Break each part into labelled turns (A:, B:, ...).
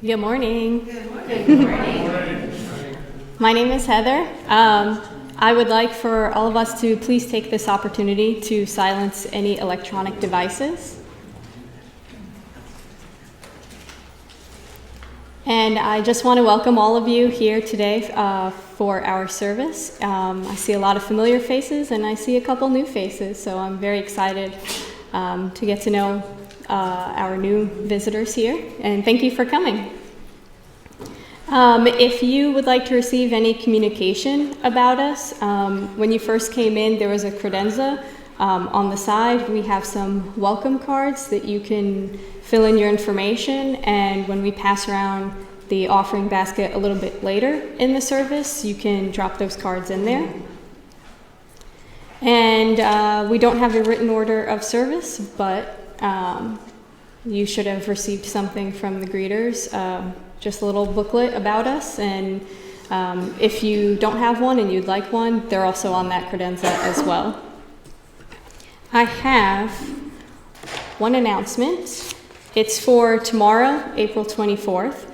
A: Good morning.
B: Good morning. Good morning.
A: My name is Heather. I would like for all of us to please take this opportunity to silence any electronic devices. And I just want to welcome all of you here today for our service. I see a lot of familiar faces and I see a couple new faces, so I'm very excited to get to know our new visitors here, and thank you for coming. If you would like to receive any communication about us, when you first came in, there was a credenza on the side. We have some welcome cards that you can fill in your information, and when we pass around the offering basket a little bit later in the service, you can drop those cards in there. And we don't have a written order of service, but you should have received something from the greeters, just a little booklet about us, and if you don't have one and you'd like one, they're also on that credenza as well. I have one announcement. It's for tomorrow, April 24th.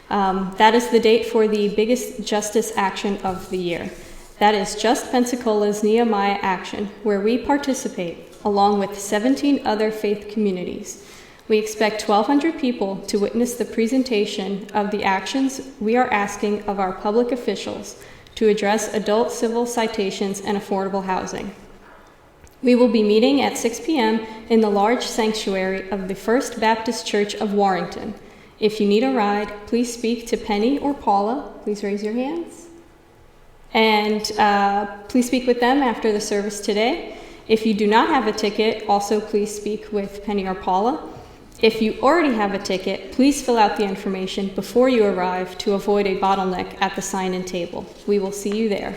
A: That is the date for the biggest justice action of the year. That is Just Pensacola's Nehemiah Action, where we participate along with 17 other faith communities. We expect 1,200 people to witness the presentation of the actions we are asking of our public officials to address adult civil citations and affordable housing. We will be meeting at 6 p.m. in the large sanctuary of the First Baptist Church of Warrington. If you need a ride, please speak to Penny or Paula. Please raise your hands. And please speak with them after the service today. If you do not have a ticket, also please speak with Penny or Paula. If you already have a ticket, please fill out the information before you arrive to avoid a bottleneck at the sign-in table. We will see you there.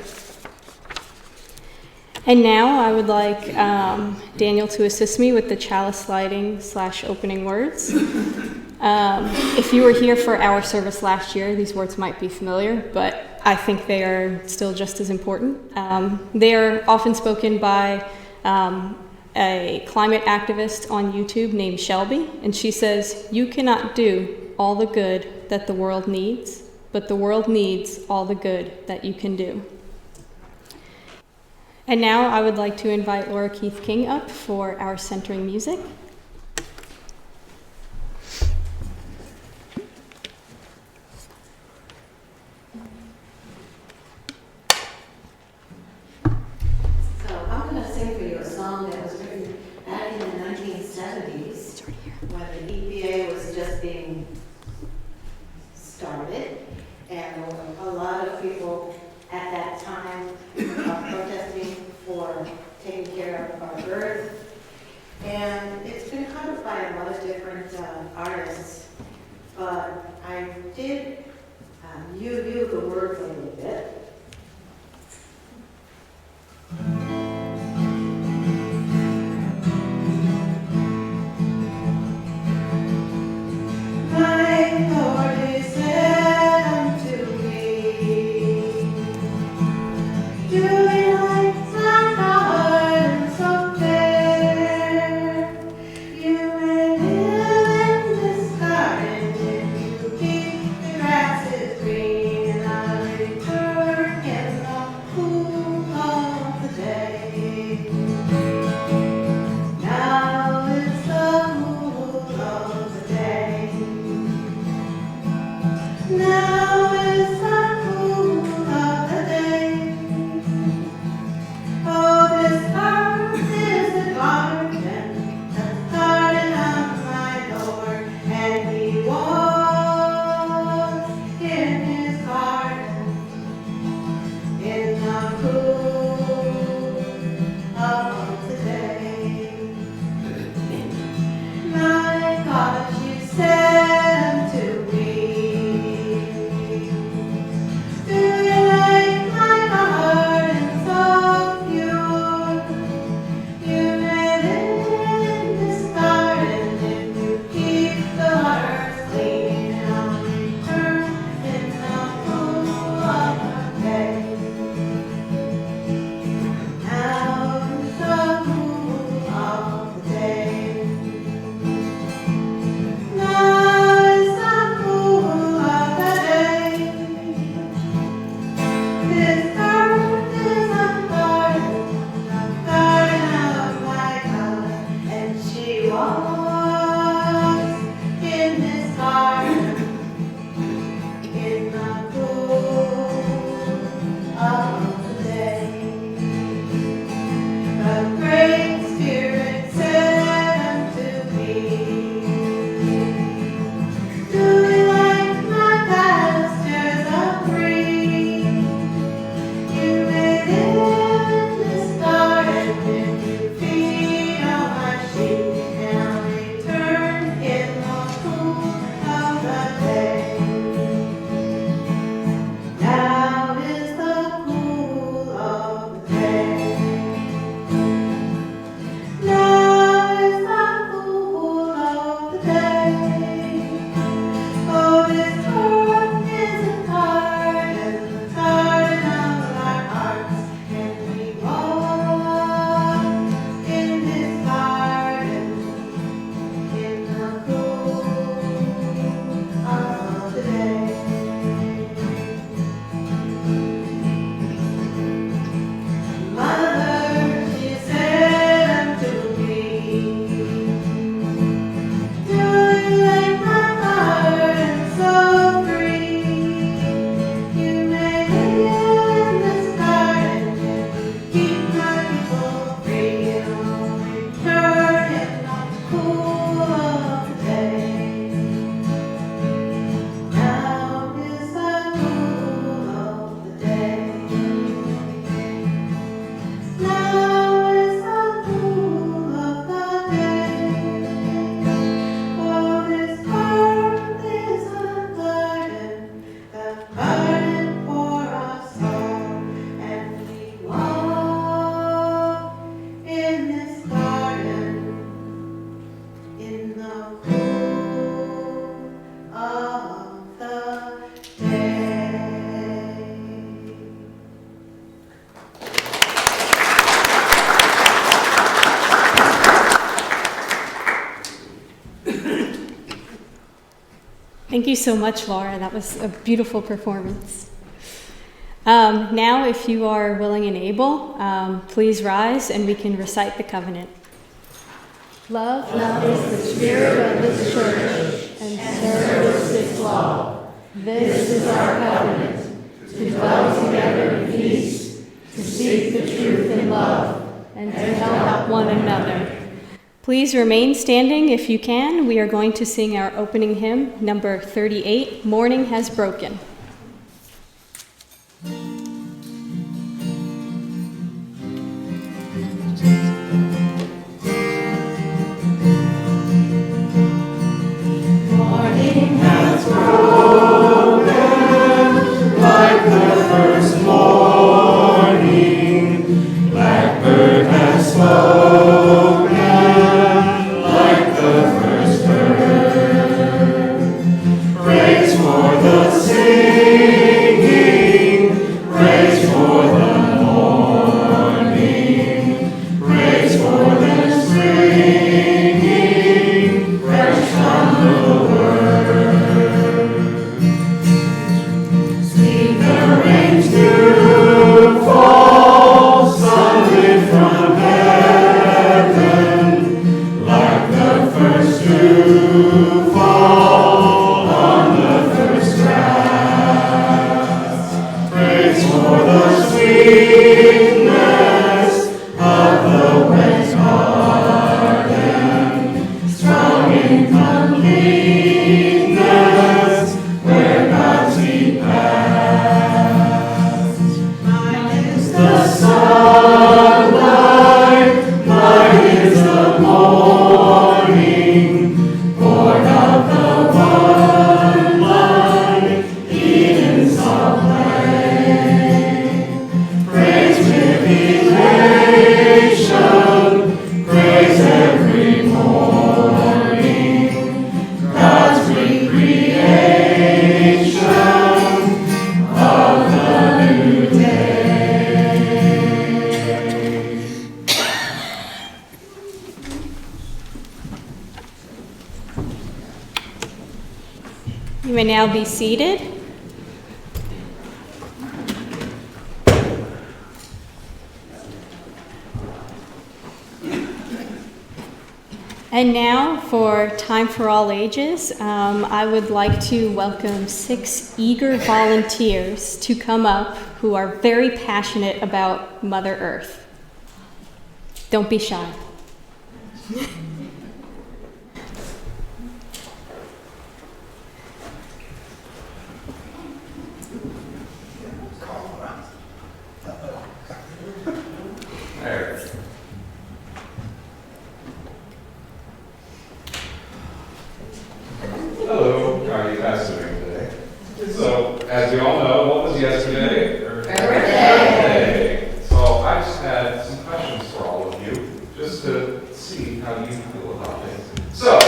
A: And now I would like Daniel to assist me with the chalice lighting / opening words. If you were here for our service last year, these words might be familiar, but I think they are still just as important. They are often spoken by a climate activist on YouTube named Shelby, and she says, "You cannot do all the good that the world needs, but the world needs all the good that you can do." And now I would like to invite Laura Keith King up for our centering music.
B: When the EPA was just being started, and a lot of people at that time protesting for taking care of our earth. And it's been covered by a lot of different artists, but I did use the words a little bit. Green and I return. walk in this garden in the cool of the day. The Great Spirit said unto me, do you like my pastures of green? You may live in this garden and you feed all my sheep, and I'll return in the cool of the day. Now is the cool of the day. Now is the cool of the day. Oh, this earth is a garden, the garden of our hearts, and we walk in this garden in the cool of the day. Mother, she said unto me, do you like my garden so free? You may live in this garden and keep my people free, and I'll return in the cool of the day. Now is the cool of the day. Now is the cool of the day. Oh, this earth is a garden, the garden for us all, and we walk in this garden in the cool of the day.
A: Thank you so much, Laura. That was a beautiful performance. Now, if you are willing and able, please rise and we can recite the covenant. Love is the spirit of this church, and serves its law. This is our covenant, to dwell together in peace, to seek the truth in love, and to help one another. Please remain standing if you can. We are going to sing our opening hymn, number 38, Morning Has Broken.
B: Morning has broken like the first morning. Blackbird has spoken like the first bird. Praise for the singing, praise for the morning, praise for the springing, fresh from the rains do fall, sunlit from heaven, like the first dew fall on the first grass. Praise for the sweetness of the wet garden, strong in completeness, where God's seed passed. The sunlight, mine is the morning, born of the one light, Eden's all plain. Praise with elation, praise every morning, God's recreation of the new day.
A: You may now be seated. And now for Time for All Ages, I would like to welcome 6 eager volunteers to come up who are very passionate about Mother Earth. Don't be shy.
C: Hello, how are you guys doing today? So, as you all know, what was yesterday? Earth Day. So I just had some questions for all of you, just to see how you feel about things. So,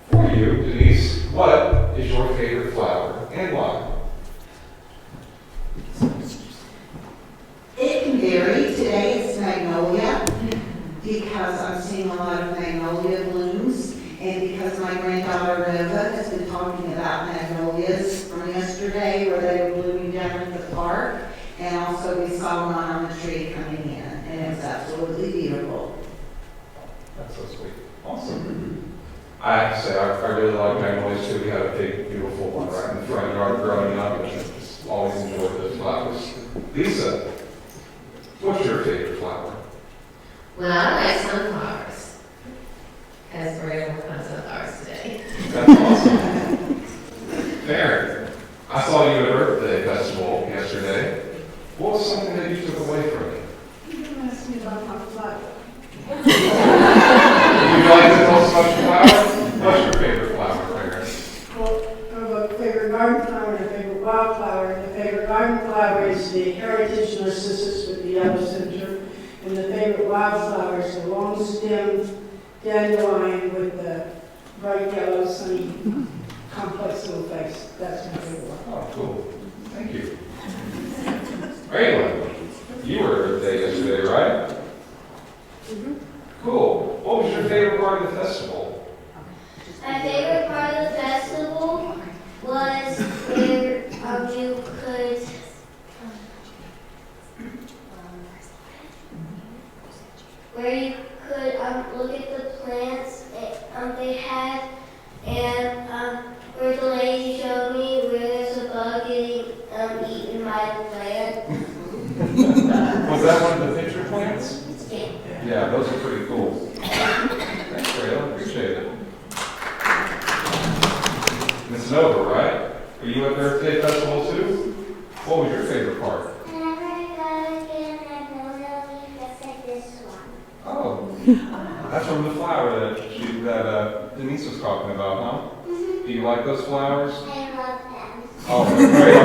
C: for you, Denise, what is your favorite flower and why?
B: It can vary. Today it's magnolia because I'm seeing a lot of magnolia blooms, and because my granddaughter Nova has been talking about magnolias from yesterday where they were blooming down in the park, and also we saw one on the tree coming in, and it's absolutely beautiful.
C: That's so sweet. Awesome. I have to say, I really like magnolias too. We had a big, beautiful one right in the front yard growing up, and just always enjoyed those flowers. Lisa, what's your favorite flower?
D: Well, I like sunflowers, because we're going to work on sunflowers today.
C: That's awesome. Mary, I saw you at Earth Day Festival yesterday. What was something that you took away from it?
E: You can ask me about my flower.
C: Would you like to tell us about your flower? What's your favorite flower, Mary?
E: Well, I have a favorite garden flower and a favorite wildflower. And the favorite garden flower is the heritage narcissus with the yellow center. And the favorite wildflower is the long-stemmed dandelion with the bright yellow, sunny, complex little face. That's my favorite one.
C: Oh, cool. Thank you. Raylan, you were at Earth Day yesterday, right? Cool. What was your favorite part of the festival?
F: My favorite part of the festival was where you could look at the plants they had, and where the lady showed me where there's a bug getting eaten by the plant.
C: Was that one of the picture plants?
F: Yeah.
C: Yeah, those are pretty cool. Thanks, Raylan. Appreciate it. Miss Nova, right? Were you at the Earth Day Festival too? What was your favorite part? Oh, that's from the flower that Denise was talking about, huh?
F: Mm-hmm.
C: Do you like those flowers?
F: I love them.
C: Oh, great.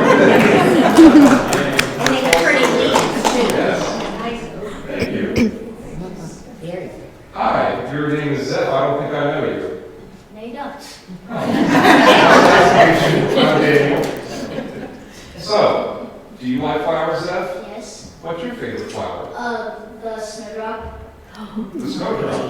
D: And they got pretty leaves, too.
C: Yes. Thank you. Hi, your name is Zeph. I don't think I know you.
F: No, you don't.
C: I'm Daniel. So, do you like flowers, Zeph?
F: Yes.
C: What's your favorite flower?
F: The snowdrop.
C: The snowdrop.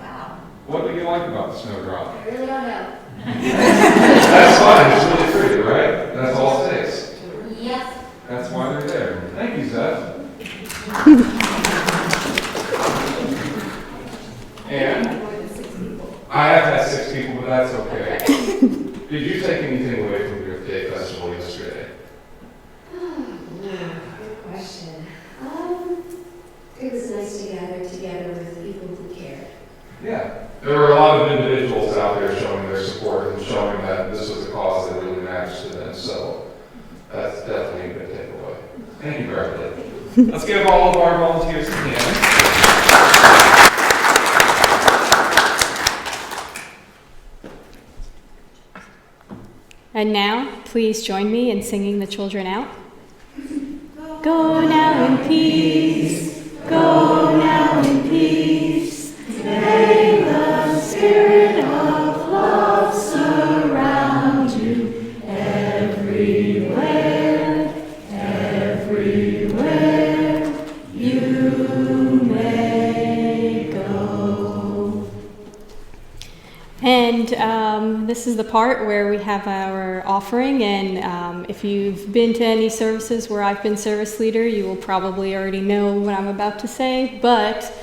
F: Wow.
C: What do you like about the snowdrop?
F: I really don't know.
C: That's fine. It's really pretty, right? That's all it takes.
F: Yep.
C: That's why they're there. Thank you, Zeph. And I have had 6 people, but that's okay. Did you take anything away from your Day Festival yesterday?
D: Good question. It was nice to gather together with people who cared.
C: Yeah. There were a lot of individuals out there showing their support and showing that this was a cause that really matters to them. So that's definitely a good takeaway. Thank you, Beverly. Let's give all of our volunteers a hand.
A: And now, please join me in singing the children out. Go now in peace, go now in peace. May the spirit of love surround you everywhere, everywhere you may go. And this is the part where we have our offering, and if you've been to any services where I've been service leader, you will probably already know what I'm about to say, but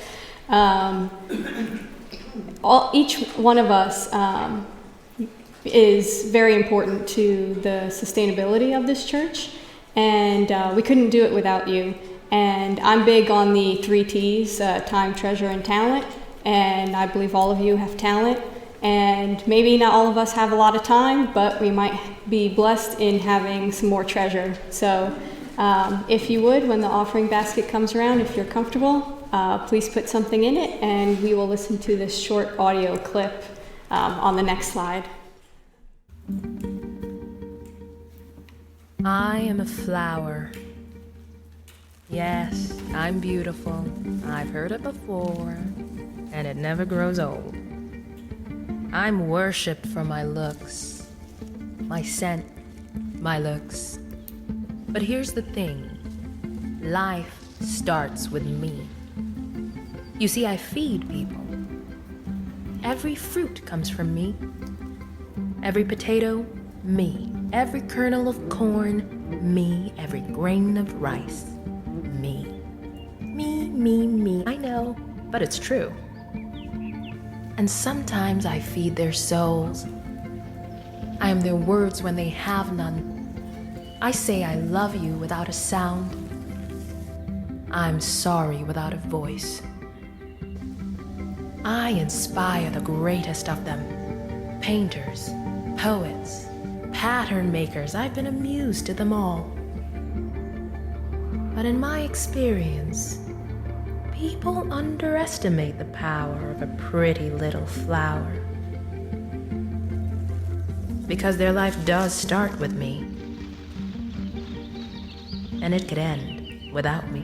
A: each one of us is very important to the sustainability of this church, and we couldn't do it without you. And I'm big on the 3 T's, time, treasure, and talent, and I believe all of you have talent. And maybe not all of us have a lot of time, but we might be blessed in having some more treasure. So if you would, when the offering basket comes around, if you're comfortable, please put something in it, and we will listen to this short audio clip on the next slide.
G: I am a flower. Yes, I'm beautiful. I've heard it before, and it never grows old. I'm worshipped for my looks, my scent, my looks. But here's the thing, life starts with me. You see, I feed people. Every fruit comes from me. Every potato, me. Every kernel of corn, me. Every grain of rice, me. Me. I know, but it's true. And sometimes I feed their souls. I am their words when they have none. I say I love you without a sound. I'm sorry without a voice. I inspire the greatest of them. Painters, poets, pattern makers. I've been amused to them all. But in my experience, people underestimate the power of a pretty little flower. Because their life does start with me. And it could end without me.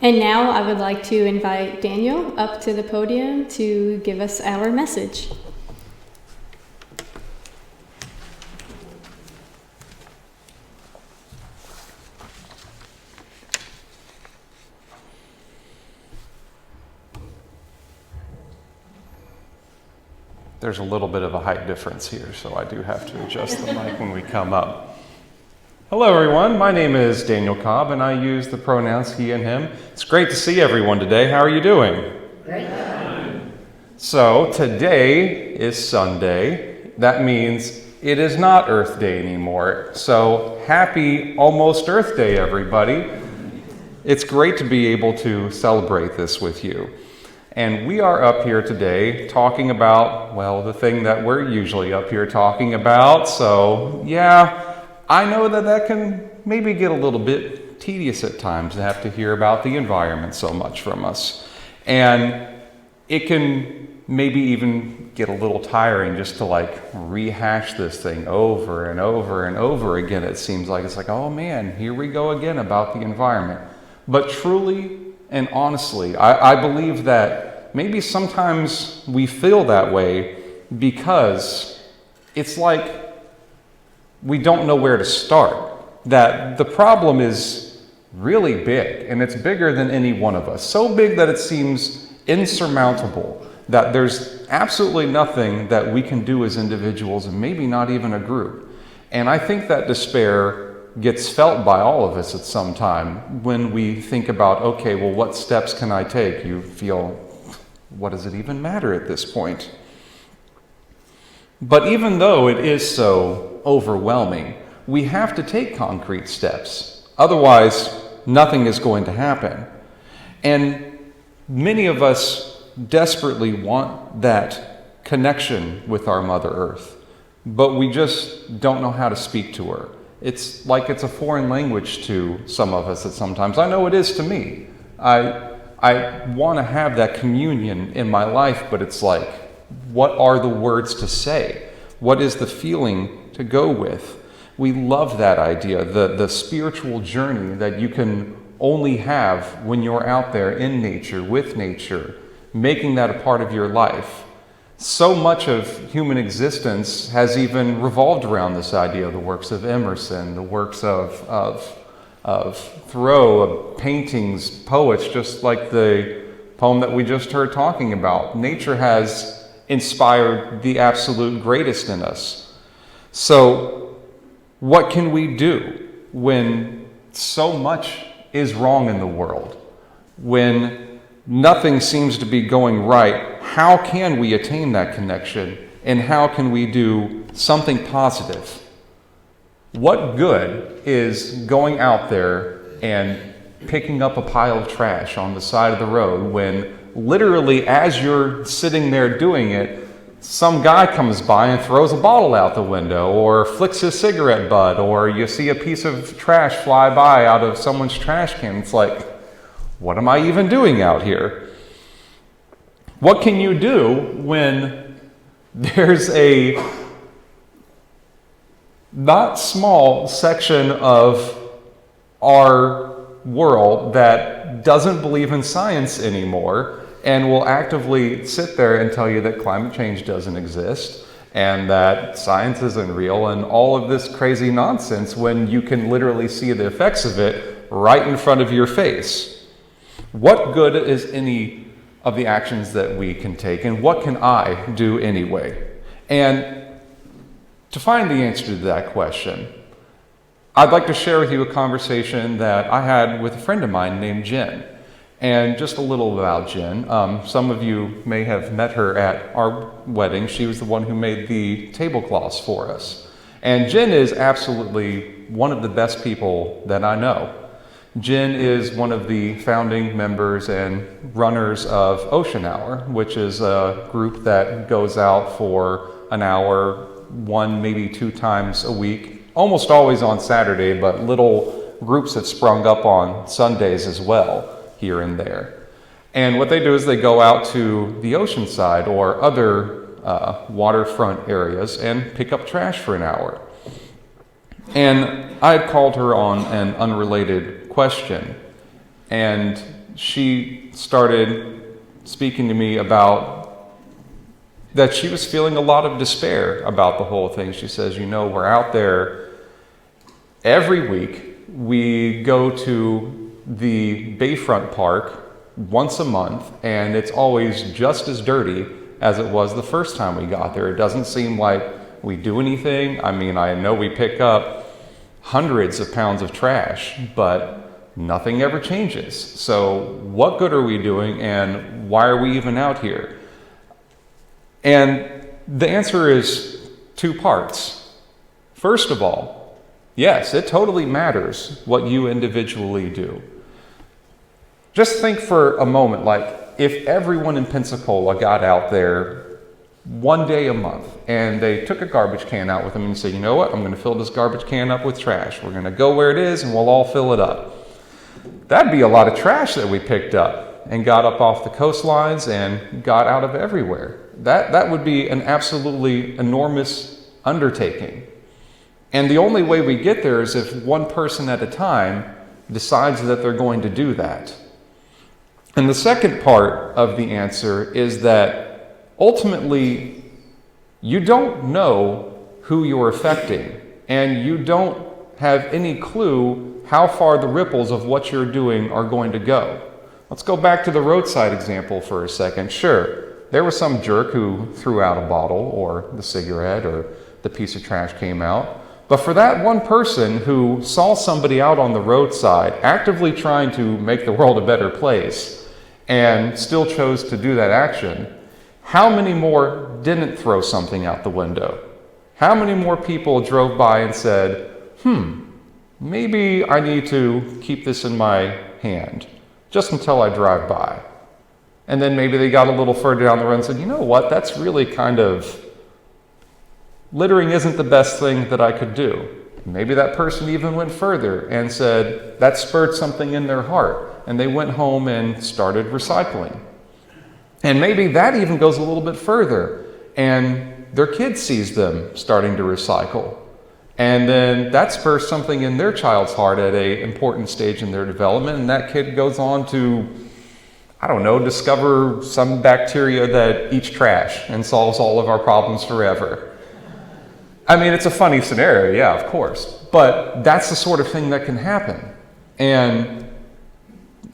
A: And now I would like to invite Daniel up to the podium to give us our message.
C: There's a little bit of a height difference here, so I do have to adjust the mic when we come up. Hello everyone, my name is Daniel Cobb and I use the pronouns he and him. It's great to see everyone today. How are you doing?
D: Great.
C: So today is Sunday. That means it is not Earth Day anymore. So happy almost Earth Day, everybody. It's great to be able to celebrate this with you. And we are up here today talking about, well, the thing that we're usually up here talking about. So yeah, I know that can maybe get a little bit tedious at times to have to hear about the environment so much from us. And it can maybe even get a little tiring just to like rehash this thing over and over and over again. It seems like it's like, oh man, here we go again about the environment. But truly and honestly, I believe that maybe sometimes we feel that way because it's like we don't know where to start. That the problem is really big, and it's bigger than any one of us. So big that it seems insurmountable, that there's absolutely nothing that we can do as individuals, and maybe not even a group. And I think that despair gets felt by all of us at some time when we think about, okay, well, what steps can I take? You feel, what does it even matter at this point? But even though it is so overwhelming, we have to take concrete steps. Otherwise, nothing is going to happen. And many of us desperately want that connection with our Mother Earth, but we just don't know how to speak to her. It's like it's a foreign language to some of us at sometimes. I know it is to me. I want to have that communion in my life, but it's like, what are the words to say? What is the feeling to go with? We love that idea, the spiritual journey that you can only have when you're out there in nature, with nature, making that a part of your life. So much of human existence has even revolved around this idea, the works of Emerson, the works of Thoreau, of paintings, poets, just like the poem that we just heard talking about. Nature has inspired the absolute greatest in us. So what can we do when so much is wrong in the world? When nothing seems to be going right, how can we attain that connection? And how can we do something positive? What good is going out there and picking up a pile of trash on the side of the road when literally as you're sitting there doing it, some guy comes by and throws a bottle out the window or flicks his cigarette butt, or you see a piece of trash fly by out of someone's trash can? It's like, what am I even doing out here? What can you do when there's a not small section of our world that doesn't believe in science anymore and will actively sit there and tell you that climate change doesn't exist and that science isn't real and all of this crazy nonsense when you can literally see the effects of it right in front of your face? What good is any of the actions that we can take, and what can I do anyway? And to find the answer to that question, I'd like to share with you a conversation that I had with a friend of mine named Jen. And just a little about Jen. Some of you may have met her at our wedding. She was the one who made the tablecloths for us. And Jen is absolutely one of the best people that I know. Jen is one of the founding members and runners of Ocean Hour, which is a group that goes out for an hour, 1, maybe 2 times a week, almost always on Saturday, but little groups have sprung up on Sundays as well, here and there. And what they do is they go out to the ocean side or other waterfront areas and pick up trash for an hour. And I had called her on an unrelated question, and she started speaking to me about that she was feeling a lot of despair about the whole thing. She says, you know, we're out there every week. We go to the Bayfront Park once a month, and it's always just as dirty as it was the first time we got there. It doesn't seem like we do anything. I mean, I know we pick up hundreds of pounds of trash, but nothing ever changes. So what good are we doing, and why are we even out here? And the answer is 2 parts. First of all, yes, it totally matters what you individually do. Just think for a moment, like if everyone in Pensacola got out there 1 day a month and they took a garbage can out with them and said, you know what, I'm going to fill this garbage can up with trash. We're going to go where it is and we'll all fill it up. That'd be a lot of trash that we picked up and got up off the coastlines and got out of everywhere. That would be an absolutely enormous undertaking. And the only way we get there is if one person at a time decides that they're going to do that. And the second part of the answer is that ultimately you don't know who you're affecting, and you don't have any clue how far the ripples of what you're doing are going to go. Let's go back to the roadside example for a second. Sure, there was some jerk who threw out a bottle or the cigarette or the piece of trash came out, But for that one person who saw somebody out on the roadside actively trying to make the world a better place and still chose to do that action, how many more didn't throw something out the window? How many more people drove by and said, maybe I need to keep this in my hand just until I drive by? And then maybe they got a little further down the road and said, you know what, that's really littering isn't the best thing that I could do. Maybe that person even went further and said that spurred something in their heart, and they went home and started recycling. And maybe that even goes a little bit further, and their kid sees them starting to recycle. And then that spurs something in their child's heart at an important stage in their development, and that kid goes on to, I don't know, discover some bacteria that eats trash and solves all of our problems forever. I mean, it's a funny scenario, yeah, of course, but that's the sort of thing that can happen. And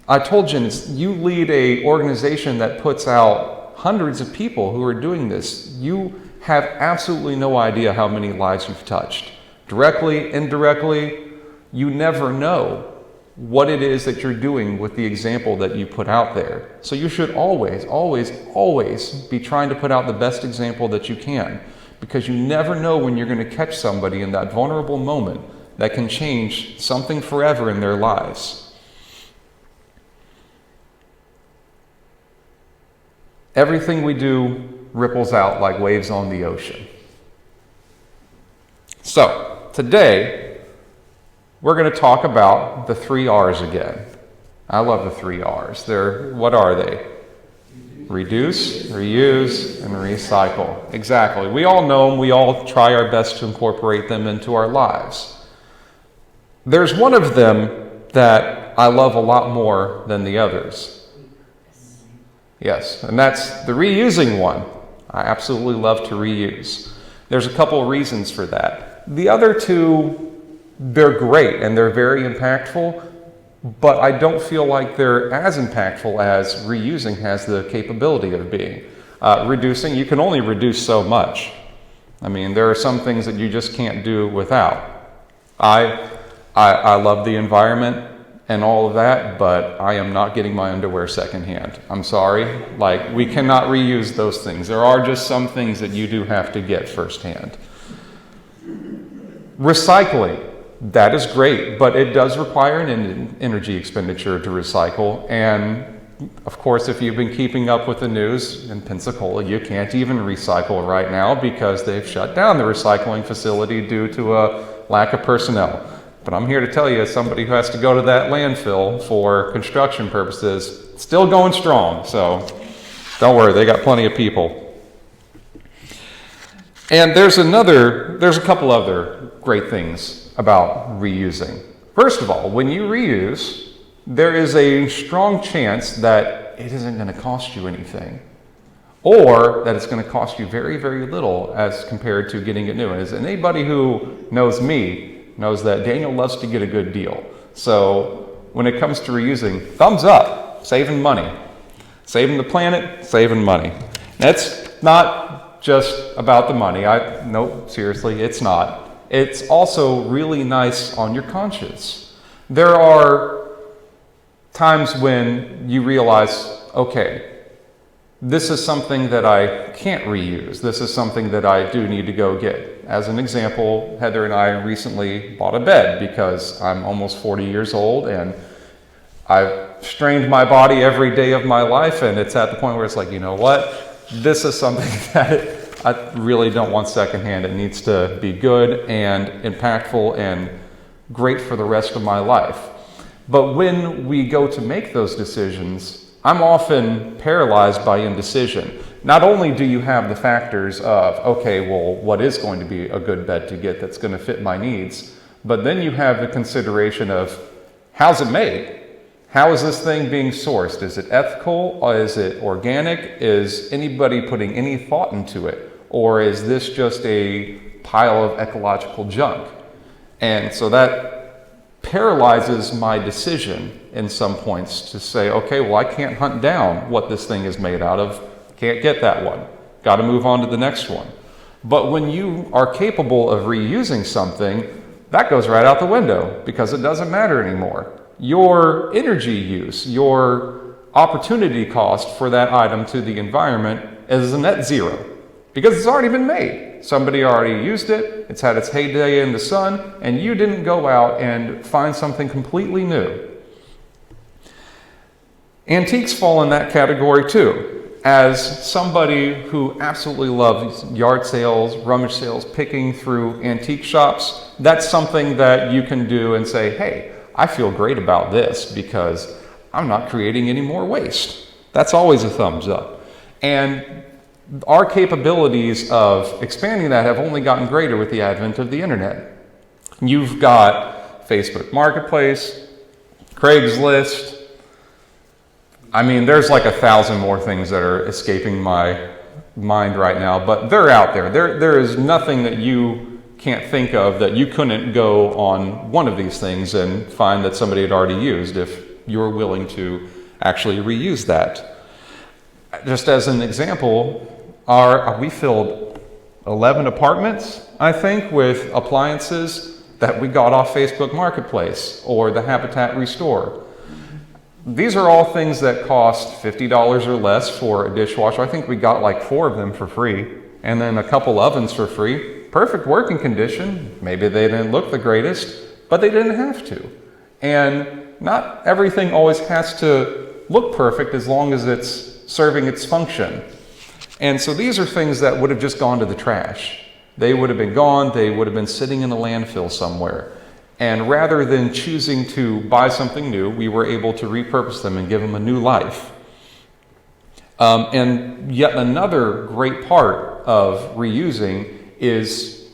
C: I told Jen, you lead an organization that puts out hundreds of people who are doing this. You have absolutely no idea how many lives you've touched. Directly, indirectly, you never know what it is that you're doing with the example that you put out there. So you should always, always, always be trying to put out the best example that you can, because you never know when you're going to catch somebody in that vulnerable moment that can change something forever in their lives. Everything we do ripples out like waves on the ocean. So, today, we're going to talk about the 3 R's again. I love the 3 R's. What are they? Reduce, reuse, and recycle. Exactly. We all know them. We all try our best to incorporate them into our lives. There's one of them that I love a lot more than the others. Yes, and that's the reusing one. I absolutely love to reuse. There's a couple of reasons for that. The other two, they're great and they're very impactful, but I don't feel like they're as impactful as reusing has the capability of being. Reducing, you can only reduce so much. I mean, there are some things that you just can't do without. I love the environment and all of that, but I am not getting my underwear secondhand. I'm sorry. Like, we cannot reuse those things. There are just some things that you do have to get firsthand. Recycling, that is great, but it does require an energy expenditure to recycle. And of course, if you've been keeping up with the news in Pensacola, you can't even recycle right now because they've shut down the recycling facility due to a lack of personnel. But I'm here to tell you, as somebody who has to go to that landfill for construction purposes, it's still going strong. So don't worry, they got plenty of people. And there's a couple other great things about reusing. First of all, when you reuse, there is a strong chance that it isn't going to cost you anything, or that it's going to cost you very, very little as compared to getting it new. And anybody who knows me knows that Daniel loves to get a good deal. So when it comes to reusing, thumbs up, saving money. Saving the planet, saving money. That's not just about the money. No, seriously, it's not. It's also really nice on your conscience. There are times when you realize, okay, this is something that I can't reuse. This is something that I do need to go get. As an example, Heather and I recently bought a bed because I'm almost 40 years old and I've strained my body every day of my life, and it's at the point where it's like, you know what? This is something that I really don't want secondhand. It needs to be good and impactful and great for the rest of my life. But when we go to make those decisions, I'm often paralyzed by indecision. Not only do you have the factors of, okay, well, what is going to be a good bed to get that's going to fit my needs, but then you have the consideration of, how's it made? How is this thing being sourced? Is it ethical? Or is it organic? Is anybody putting any thought into it? Or is this just a pile of ecological junk? And so that paralyzes my decision in some points to say, okay, well, I can't hunt down what this thing is made out of. Can't get that one. Got to move on to the next one. But when you are capable of reusing something, that goes right out the window because it doesn't matter anymore. Your energy use, your opportunity cost for that item to the environment is a net zero because it's already been made. Somebody already used it, it's had its heyday in the sun, and you didn't go out and find something completely new. Antiques fall in that category too. As somebody who absolutely loves yard sales, rummage sales, picking through antique shops, that's something that you can do and say, hey, I feel great about this because I'm not creating any more waste. That's always a thumbs up. And our capabilities of expanding that have only gotten greater with the advent of the internet. You've got Facebook Marketplace, Craigslist. I mean, there's like 1,000 more things that are escaping my mind right now, but they're out there. There is nothing that you can't think of that you couldn't go on one of these things and find that somebody had already used if you're willing to actually reuse that. Just as an example, we filled 11 apartments, I think, with appliances that we got off Facebook Marketplace or the Habitat Restore. These are all things that cost $50 or less for a dishwasher. I think we got like 4 of them for free, and then a couple ovens for free. Perfect working condition. Maybe they didn't look the greatest, but they didn't have to. And not everything always has to look perfect as long as it's serving its function. And so these are things that would have just gone to the trash. They would have been gone, they would have been sitting in a landfill somewhere. And rather than choosing to buy something new, we were able to repurpose them and give them a new life. And yet another great part of reusing is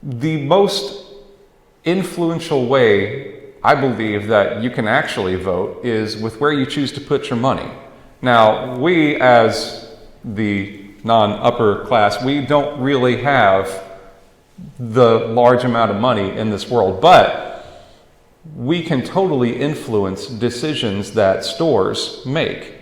C: the most influential way, I believe, that you can actually vote is with where you choose to put your money. Now, we as the non-upper class, we don't really have the large amount of money in this world, but we can totally influence decisions that stores make.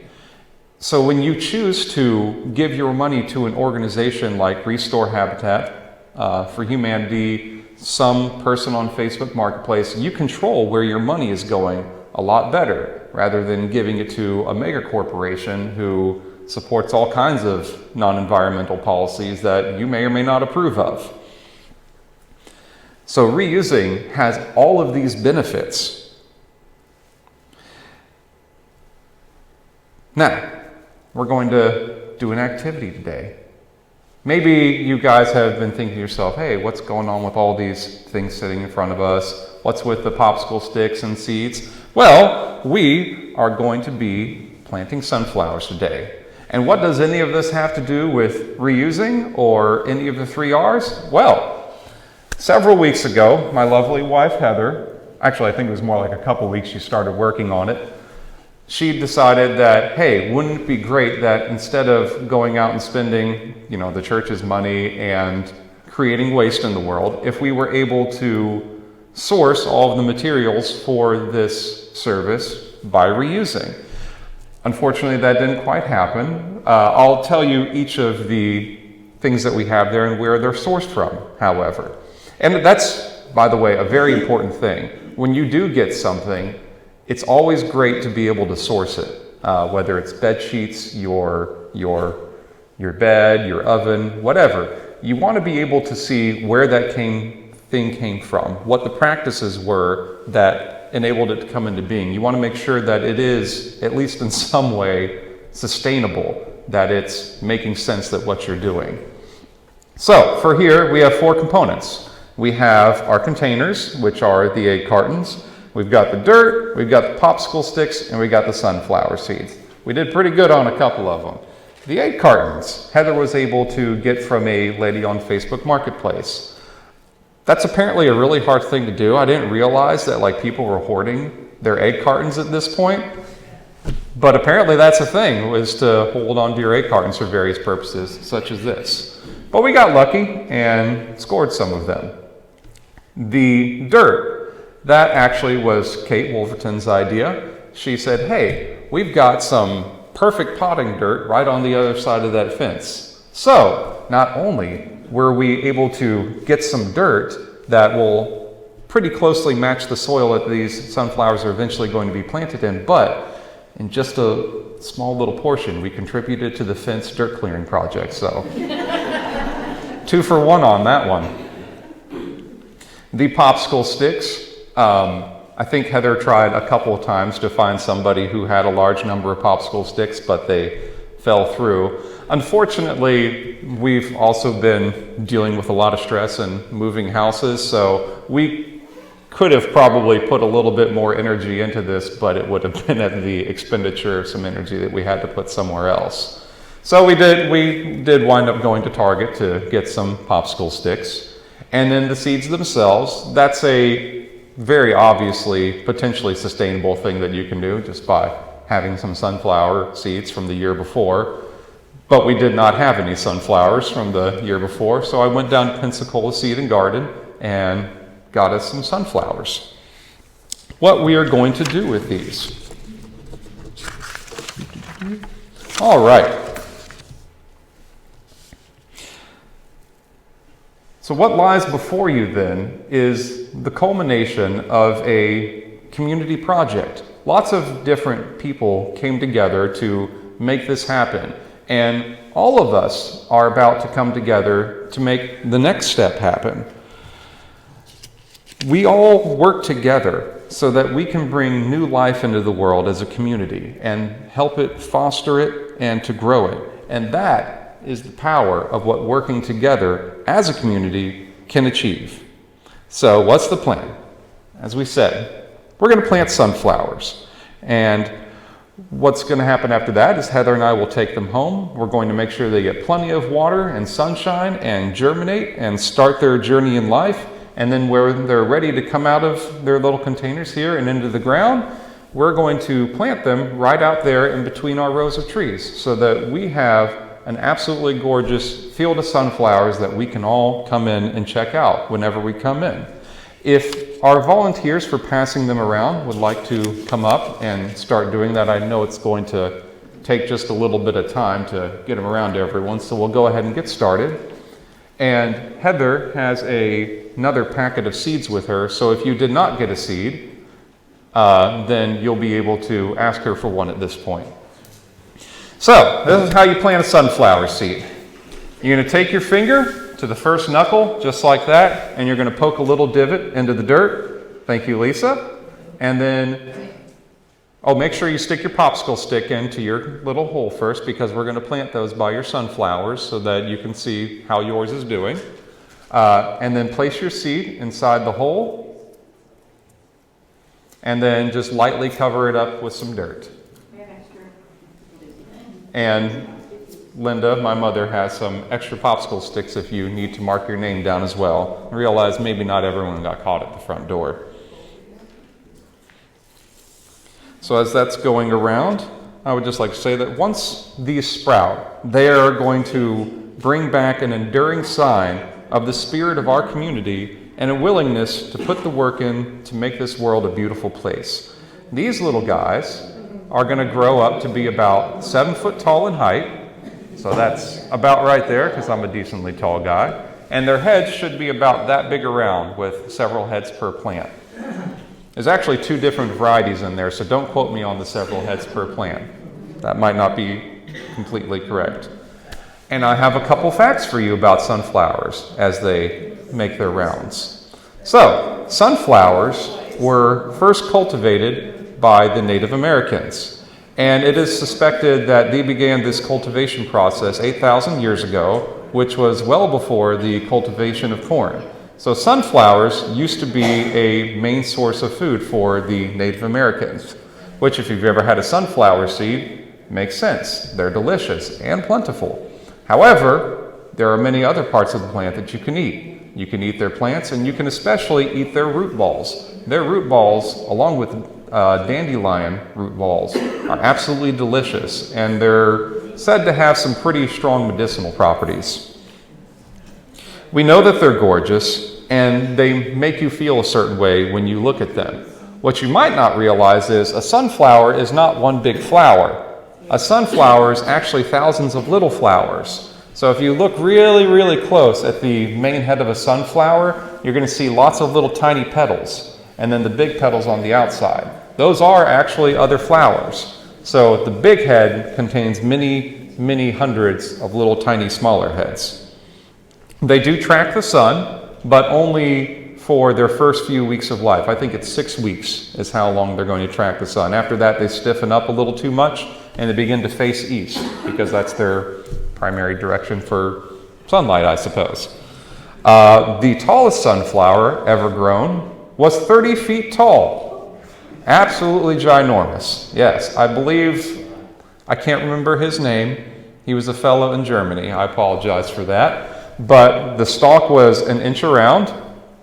C: So when you choose to give your money to an organization like Restore Habitat for Humanity, some person on Facebook Marketplace, you control where your money is going a lot better rather than giving it to a mega corporation who supports all kinds of non-environmental policies that you may or may not approve of. So reusing has all of these benefits. Now, we're going to do an activity today. Maybe you guys have been thinking to yourself, hey, what's going on with all these things sitting in front of us? What's with the popsicle sticks and seeds? Well, we are going to be planting sunflowers today. And what does any of this have to do with reusing or any of the 3 R's? Well, several weeks ago, my lovely wife, Heather, actually I think it was more like a couple weeks she started working on it, she decided that, hey, wouldn't it be great that instead of going out and spending, the church's money and creating waste in the world, if we were able to source all of the materials for this service by reusing. Unfortunately, that didn't quite happen. I'll tell you each of the things that we have there and where they're sourced from, however. And that's, by the way, a very important thing. When you do get something, it's always great to be able to source it, whether it's bed sheets, your bed, your oven, whatever. You want to be able to see where that thing came from, what the practices were that enabled it to come into being. You want to make sure that it is, at least in some way, sustainable, that it's making sense that what you're doing. So for here, we have 4 components. We have our containers, which are the egg cartons. We've got the dirt, we've got the popsicle sticks, and we got the sunflower seeds. We did pretty good on a couple of them. The egg cartons, Heather was able to get from a lady on Facebook Marketplace. That's apparently a really hard thing to do. I didn't realize that people were hoarding their egg cartons at this point. But apparently that's a thing, was to hold on to your egg cartons for various purposes, such as this. But we got lucky and scored some of them. The dirt, that actually was Kate Wolverton's idea. She said, hey, we've got some perfect potting dirt right on the other side of that fence. So But not only were we able to get some dirt that will pretty closely match the soil that these sunflowers are eventually going to be planted in, but in just a small little portion, we contributed to the fence dirt clearing project. So 2 for 1 on that one. The popsicle sticks. I think Heather tried a couple of times to find somebody who had a large number of popsicle sticks, but they fell through. Unfortunately, we've also been dealing with a lot of stress and moving houses, so we could have probably put a little bit more energy into this, but it would have been at the expenditure of some energy that we had to put somewhere else. So we did wind up going to Target to get some popsicle sticks. And then the seeds themselves, that's a very obviously potentially sustainable thing that you can do just by having some sunflower seeds from the year before. But we did not have any sunflowers from the year before, so I went down to Pensacola Seed and Garden and got us some sunflowers. What we are going to do with these. All right. So what lies before you then is the culmination of a community project. Lots of different people came together to make this happen. And all of us are about to come together to make the next step happen. We all work together so that we can bring new life into the world as a community and help it, foster it, and to grow it. And that is the power of what working together as a community can achieve. So what's the plan? As we said, we're going to plant sunflowers. And what's going to happen after that is Heather and I will take them home. We're going to make sure they get plenty of water and sunshine and germinate and start their journey in life. And then when they're ready to come out of their little containers here and into the ground, we're going to plant them right out there in between our rows of trees so that we have an absolutely gorgeous field of sunflowers that we can all come in and check out whenever we come in. If our volunteers for passing them around would like to come up and start doing that, I know it's going to take just a little bit of time to get them around to everyone, so we'll go ahead and get started. And Heather has another packet of seeds with her, so if you did not get a seed, then you'll be able to ask her for one at this point. So, this is how you plant a sunflower seed. You're going to take your finger to the first knuckle, just like that, and you're going to poke a little divot into the dirt. Thank you, Lisa. And then, make sure you stick your popsicle stick into your little hole first, because we're going to plant those by your sunflowers so that you can see how yours is doing. And then place your seed inside the hole, and then just lightly cover it up with some dirt. And Linda, my mother, has some extra popsicle sticks if you need to mark your name down as well. I realize maybe not everyone got caught at the front door. So as that's going around, I would just like to say that once these sprout, they are going to bring back an enduring sign of the spirit of our community and a willingness to put the work in to make this world a beautiful place. These little guys are going to grow up to be about 7 foot tall in height. So that's about right there, because I'm a decently tall guy. And their heads should be about that big around, with several heads per plant. There's actually 2 different varieties in there, so don't quote me on the several heads per plant. That might not be completely correct. And I have a couple facts for you about sunflowers as they make their rounds. So, sunflowers were first cultivated by the Native Americans. And it is suspected that they began this cultivation process 8,000 years ago, which was well before the cultivation of corn. So sunflowers used to be a main source of food for the Native Americans, which if you've ever had a sunflower seed, makes sense. They're delicious and plentiful. However, there are many other parts of the plant that you can eat. You can eat their plants, and you can especially eat their root balls. Their root balls, along with dandelion root balls, are absolutely delicious, and they're said to have some pretty strong medicinal properties. We know that they're gorgeous, and they make you feel a certain way when you look at them. What you might not realize is a sunflower is not one big flower. A sunflower is actually thousands of little flowers. So So if you look really, really close at the main head of a sunflower, you're going to see lots of little tiny petals, and then the big petals on the outside. Those are actually other flowers. So the big head contains many, many hundreds of little tiny smaller heads. They do track the sun, but only for their first few weeks of life. I think it's 6 weeks is how long they're going to track the sun. After that, they stiffen up a little too much, and they begin to face east, because that's their primary direction for sunlight, I suppose. The tallest sunflower ever grown was 30 feet tall. Absolutely ginormous. Yes, I believe, I can't remember his name. He was a fellow in Germany. I apologize for that. But the stalk was an inch around,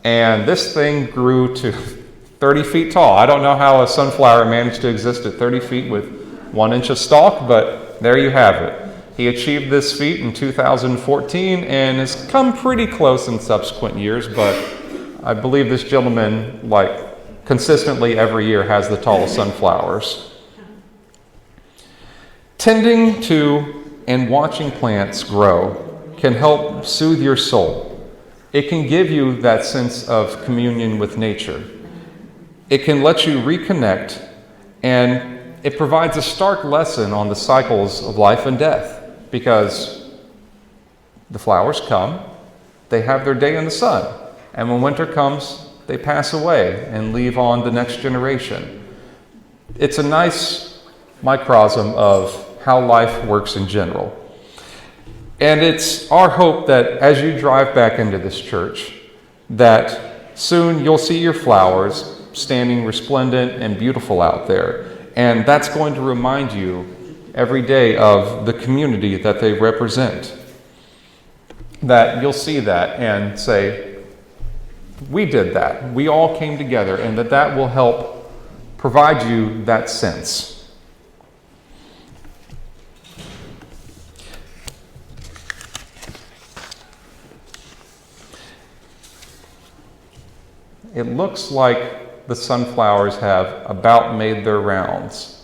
C: and this thing grew to 30 feet tall. I don't know how a sunflower managed to exist at 30 feet with 1 inch of stalk, but there you have it. He achieved this feat in 2014 and has come pretty close in subsequent years, but I believe this gentleman, consistently every year has the tallest sunflowers. Tending to and watching plants grow can help soothe your soul. It can give you that sense of communion with nature. It can let you reconnect, and it provides a stark lesson on the cycles of life and death, because the flowers come, they have their day in the sun, and when winter comes, they pass away and leave on the next generation. It's a nice microcosm of how life works in general. And it's our hope that as you drive back into this church, that soon you'll see your flowers standing resplendent and beautiful out there. And that's going to remind you every day of the community that they represent. That you'll see that and say, we did that. We all came together, and that will help provide you that sense. It looks like the sunflowers have about made their rounds.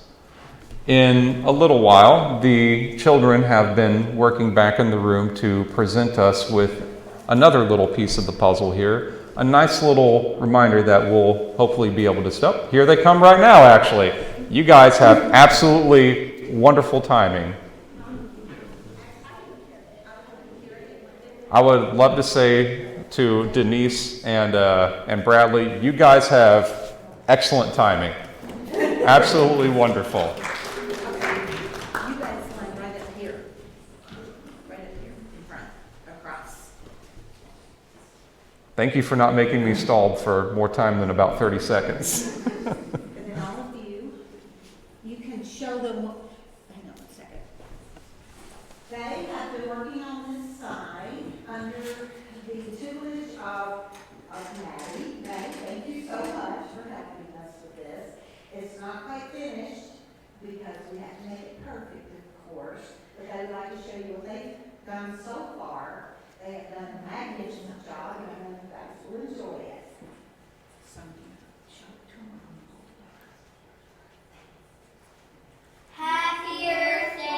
C: In a little while, the children have been working back in the room to present us with another little piece of the puzzle here, a nice little reminder that we'll hopefully be able to stop. Here they come right now, actually. You guys have absolutely wonderful timing. I would love to say to Denise and Bradley, you guys have excellent timing. Absolutely wonderful.
B: You guys line right up here. Right up here in front, across.
C: Thank you for not making me stalled for more time than about 30 seconds.
B: And then all of you, you can show them what, hang on a second. They have been working on this side under the tutelage of Maddie. Maddie, thank you so much for helping us with this. It's not quite finished because we have to make it perfect, of course, but I would like to show you what they've done so far. They have done a magnificent job, and I know you guys will enjoy it. So, show it to them.
F: Happy Earth Day.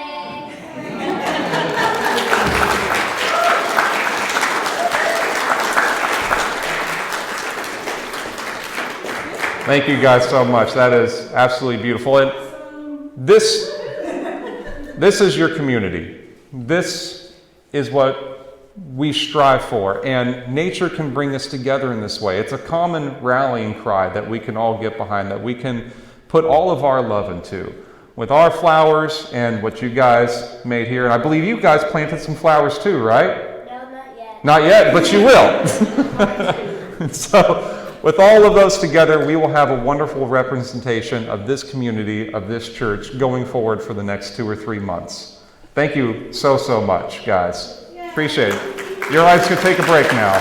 C: Thank you guys so much. That is absolutely beautiful. And this is your community. This is what we strive for. And nature can bring us together in this way. It's a common rallying cry that we can all get behind, that we can put all of our love into. With our flowers and what you guys made here. And I believe you guys planted some flowers too, right?
F: No, not yet.
C: Not yet, but you will. So, with all of those together, we will have a wonderful representation of this community, of this church, going forward for the next 2 or 3 months. Thank you so, so much, guys. Appreciate it. Your eyes can take a break now.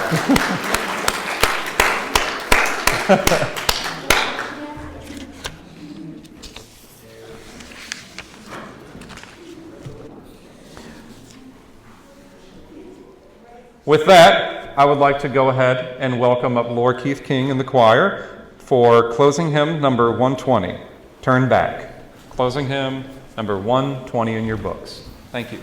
C: With that, I would like to go ahead and welcome up Lord Keith King and the choir for closing hymn number 120, Turn Back. Closing hymn number 120 in your books. Thank you.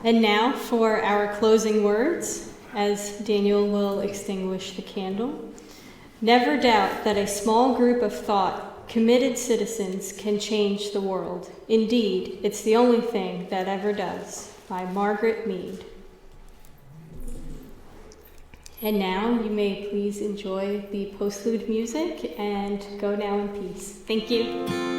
A: And now for our closing words, as Daniel will extinguish the candle. Never doubt that a small group of thought, committed citizens can change the world. Indeed, it's the only thing that ever does. By Margaret Mead. And now you may please enjoy the postlude music and go now in peace. Thank you.